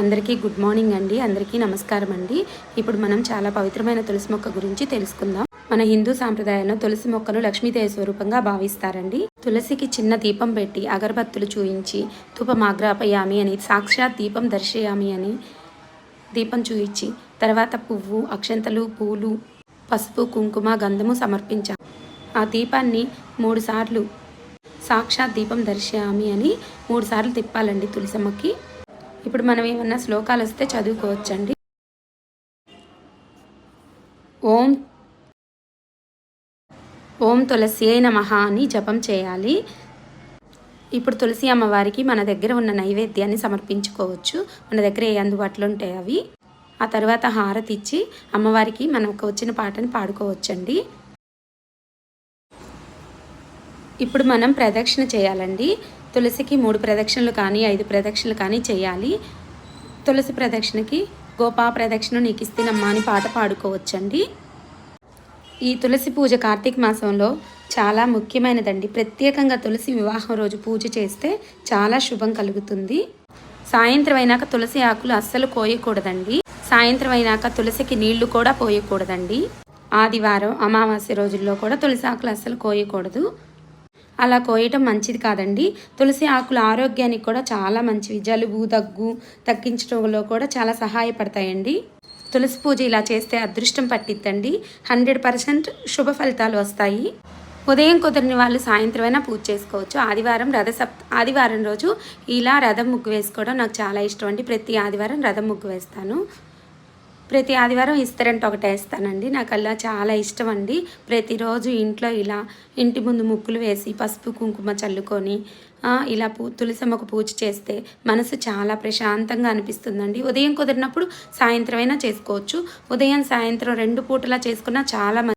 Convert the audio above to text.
అందరికీ good morning అండి. అందరికీ నమస్కారం అండి. ఇప్పుడు మనం చాలా పవిత్రమైన తులసి మొక్క గురించి తెలుసుకుందాం. మన హిందూ సాంప్రదాయంలో తులసి మొక్కను లక్ష్మీదేవి స్వరూపంగా భావిస్తారండి. తులసికి చిన్న దీపం పెట్టి అగరబత్తులు చూయించి ధూపమాగ్రాపయామి అని, సాక్షాత్ దీపం దర్శయామి అని దీపం చూయించి తర్వాత పువ్వు, అక్షంతలు, పూలు, పసుపు, కుంకుమ, గంధము సమర్పించాం. ఆ దీపాన్ని 3 సార్లు సాక్షాత్ దీపం దర్శయామి అని 3 సార్లు తిప్పాలండి తులసమ్మకి. ఇప్పుడు మనం ఏమన్నా శ్లోకాలు వస్తే చదువుకోవచ్చండి. ఓం ఓం తులసియే నమః అని జపం చేయాలి. ఇప్పుడు తులసి అమ్మవారికి మన దగ్గర ఉన్న నైవేద్యాన్ని సమర్పించుకోవచ్చు. మన దగ్గర ఏ అందుబాటులో ఉంటాయి అవి. ఆ తర్వాత హారతి ఇచ్చి అమ్మవారికి మనకు వచ్చిన పాటని పాడుకోవచ్చండి. ఇప్పుడు మనం ప్రదక్షిణ చేయాలండి. తులసికి 3 ప్రదక్షిణలు కానీ 5 ప్రదక్షిణలు కానీ చేయాలి. తులసి ప్రదక్షిణకి గోపా ప్రదక్షిణ నీకు ఇస్తేనమ్మా అని పాట పాడుకోవచ్చండి. ఈ తులసి పూజ కార్తీక మాసంలో చాలా ముఖ్యమైనదండి. ప్రత్యేకంగా తులసి వివాహం రోజు పూజ చేస్తే చాలా శుభం కలుగుతుంది. సాయంత్రం అయినాక తులసి ఆకులు అస్సలు కోయకూడదండి. సాయంత్రం అయినాక తులసికి నీళ్లు కూడా పోయకూడదండి. ఆదివారం, అమావాస్య రోజుల్లో కూడా తులసి ఆకులు అస్సలు కోయకూడదు. అలా కోయటం మంచిది కాదండి. తులసి ఆకులు ఆరోగ్యానికి కూడా చాలా మంచివి. జలుబు, దగ్గు తగ్గించడంలో కూడా చాలా సహాయపడతాయండి. తులసి పూజ ఇలా చేస్తే అదృష్టం పట్టిద్దండి. 100% శుభ ఫలితాలు వస్తాయి. ఉదయం కుదిరిన వాళ్ళు సాయంత్రం అయినా పూజ చేసుకోవచ్చు. ఆదివారం రోజు ఇలా రథం ముగ్గు వేసుకోవడం నాకు చాలా ఇష్టం అండి. ప్రతి ఆదివారం రథం ముగ్గు వేస్తాను. ప్రతి ఆదివారం ఇస్తరంట ఒకటి వేస్తానండి. నాకు అలా చాలా ఇష్టం అండి. ప్రతిరోజు ఇంట్లో ఇలా ఇంటి ముందు ముగ్గులు వేసి పసుపు కుంకుమ చల్లుకొని ఇలా తులసమ్మకు పూజ చేస్తే మనసు చాలా ప్రశాంతంగా అనిపిస్తుందండి. ఉదయం కుదిరినప్పుడు సాయంత్రం అయినా చేసుకోవచ్చు. ఉదయం సాయంత్రం 2 పూటలా చేసుకున్నా చాలా